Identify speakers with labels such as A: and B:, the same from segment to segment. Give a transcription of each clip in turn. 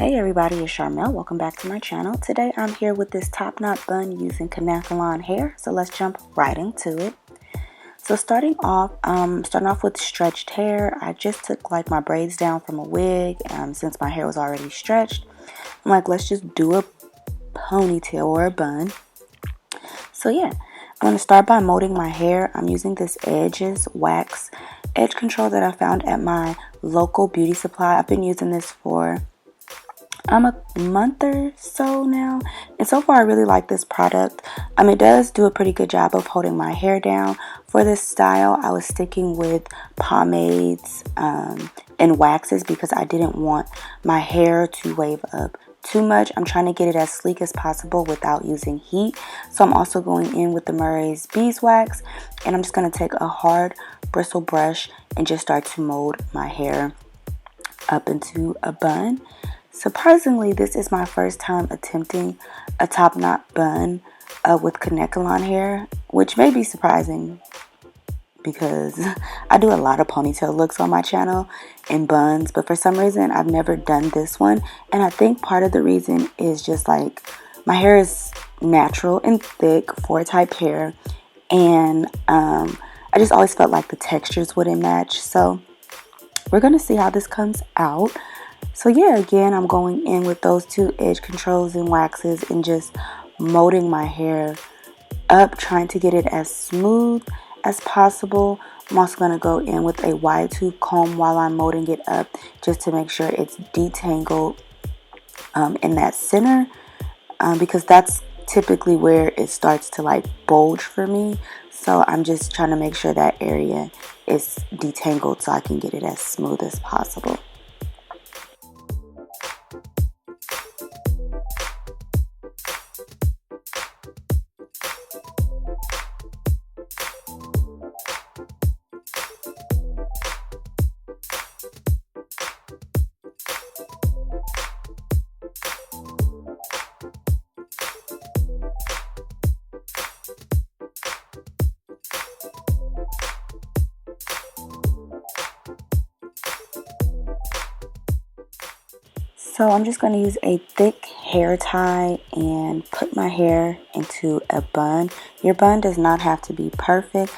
A: Hey everybody, it's Sharmel. Welcome back to my channel. Today I'm here with this top knot bun using Kanekalon hair. So let's jump right into it. So starting off with stretched hair. I just took like my braids down from a wig since my hair was already stretched. I'm like, let's just do a ponytail or a bun. So yeah, I'm going to start by molding my hair. I'm using this wax edge control that I found at my local beauty supply. I've been using this for a month or so now, and so far I really like this product. It does do a pretty good job of holding my hair down. For this style, I was sticking with pomades and waxes because I didn't want my hair to wave up too much. I'm trying to get it as sleek as possible without using heat. So I'm also going in with the Murray's beeswax, and I'm just going to take a hard bristle brush and just start to mold my hair up into a bun. Surprisingly, this is my first time attempting a top knot bun with Kanekalon hair, which may be surprising because I do a lot of ponytail looks on my channel and buns, but for some reason I've never done this one. And I think part of the reason is just like my hair is natural and thick for type hair, and I just always felt like the textures wouldn't match. So we're gonna see how this comes out. So yeah, again, I'm going in with those two edge controls and waxes and just molding my hair up, trying to get it as smooth as possible. I'm also going to go in with a wide tooth comb while I'm molding it up, just to make sure it's detangled in that center, because that's typically where it starts to like bulge for me. So I'm just trying to make sure that area is detangled so I can get it as smooth as possible. So I'm just going to use a thick hair tie and put my hair into a bun. Your bun does not have to be perfect.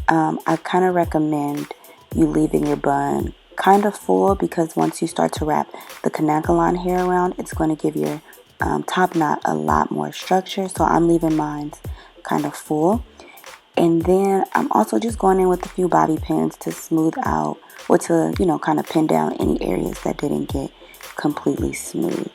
A: I kind of recommend you leaving your bun kind of full, because once you start to wrap the Kanekalon hair around, it's going to give your top knot a lot more structure. So I'm leaving mine kind of full. And then I'm also just going in with a few bobby pins to smooth out, or to, kind of pin down any areas that didn't get completely smooth.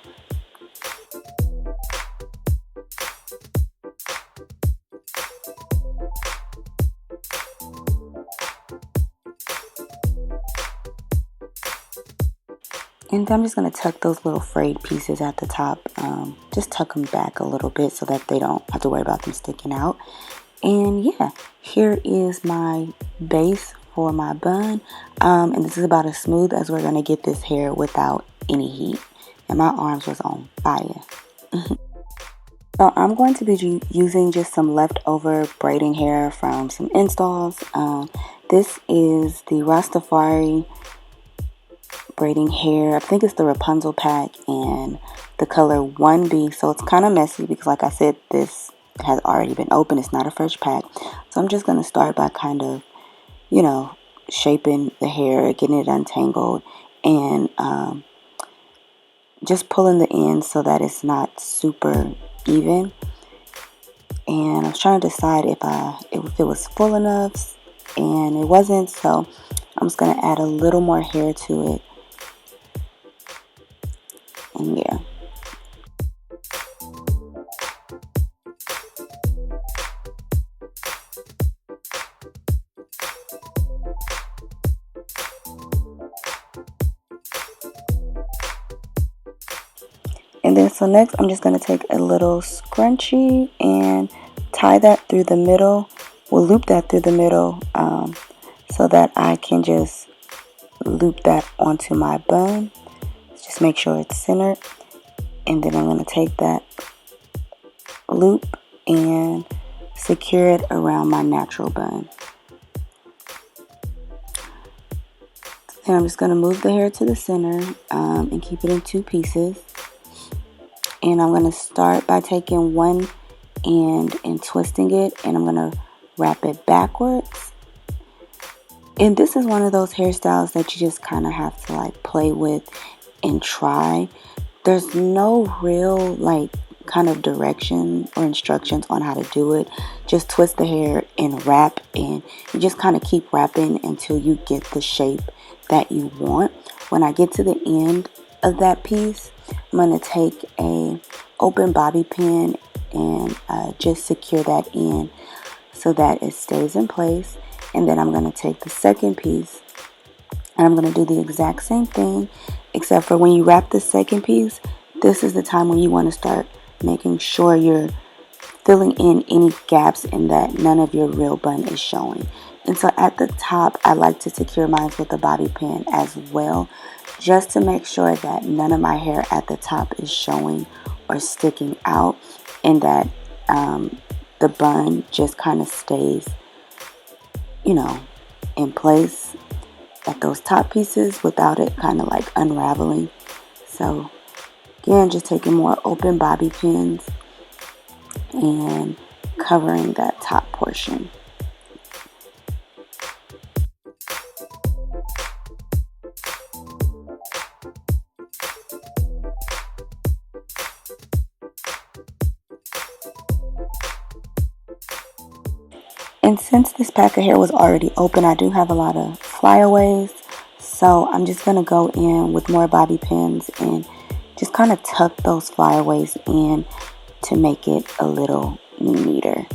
A: And I'm just going to tuck those little frayed pieces at the top, just tuck them back a little bit so that they don't have to worry about them sticking out. And yeah, here is my base for my bun, and this is about as smooth as we're going to get this hair without any heat. And my arms was on fire. So I'm going to be using just some leftover braiding hair from some installs. This is the Rastafari braiding hair. I think it's the Rapunzel pack and the color 1B. So it's kind of messy because, like I said, this has already been opened. It's not a fresh pack. So I'm just going to start by kind of, shaping the hair, getting it untangled, and just pulling the ends so that it's not super even. And I was trying to decide if it was full enough, and it wasn't. So I'm just going to add a little more hair to it. And yeah. And then so next I'm just going to take a little scrunchie and tie that through the middle. We'll loop that through the middle so that I can just loop that onto my bun. Just make sure it's centered. And then I'm going to take that loop and secure it around my natural bun. Then I'm just going to move the hair to the center and keep it in two pieces. And I'm going to start by taking one end and twisting it, and I'm going to wrap it backwards. And this is one of those hairstyles that you just kind of have to like play with and try. There's no real like kind of direction or instructions on how to do it. Just twist the hair and wrap, and you just kind of keep wrapping until you get the shape that you want. When I get to the end of that piece, I'm going to take a open bobby pin and just secure that in so that it stays in place. And then I'm going to take the second piece and I'm going to do the exact same thing, except for when you wrap the second piece, this is the time when you want to start making sure you're filling in any gaps and that none of your real bun is showing. And so at the top, I like to secure mine with a bobby pin as well, just to make sure that none of my hair at the top is showing or sticking out, and that the bun just kind of stays, in place at those top pieces without it kind of like unraveling. So again, just taking more open bobby pins and covering that top portion. And since this pack of hair was already open, I do have a lot of flyaways. So I'm just going to go in with more bobby pins and just kind of tuck those flyaways in to make it a little neater.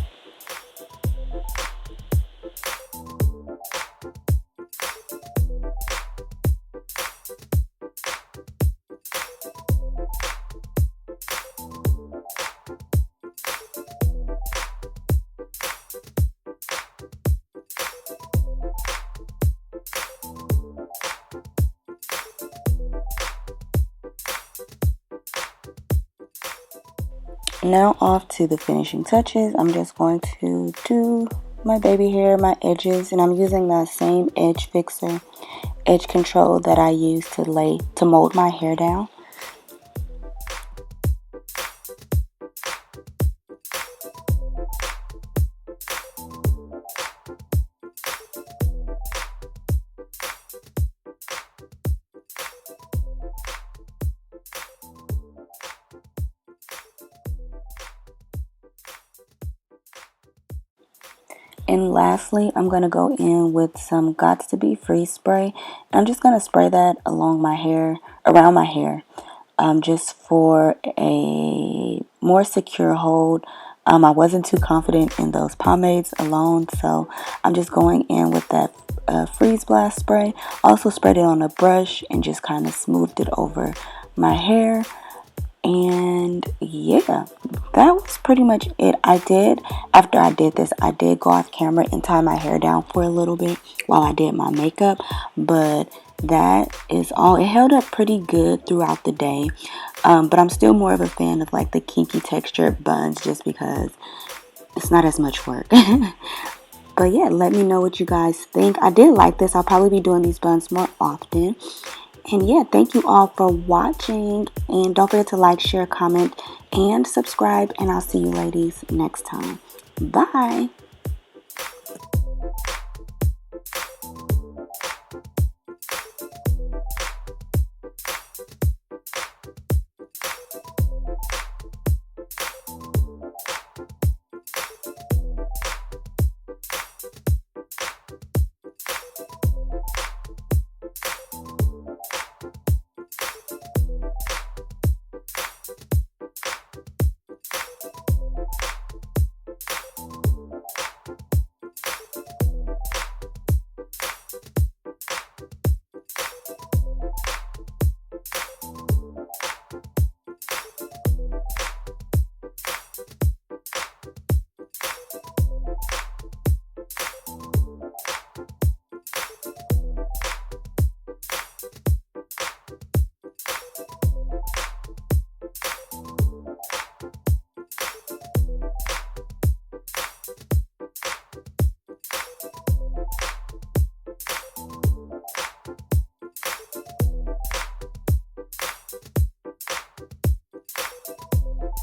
A: Now off to the finishing touches. I'm just going to do my baby hair, my edges, and I'm using that same edge fixer, edge control that I use to mold my hair down. And lastly, I'm going to go in with some Gots to Be Free spray. I'm just going to spray that along my hair, around my hair, just for a more secure hold. I wasn't too confident in those pomades alone, so I'm just going in with that freeze blast spray. Also sprayed it on a brush and just kind of smoothed it over my hair. And yeah, that was pretty much it. After I did this, I did go off camera and tie my hair down for a little bit while I did my makeup, but that is all. It held up pretty good throughout the day, but I'm still more of a fan of like the kinky textured buns just because it's not as much work. But yeah, let me know what you guys think. I did like this. I'll probably be doing these buns more often. And yeah, thank you all for watching. And don't forget to like, share, comment, and subscribe. And I'll see you ladies next time. Bye.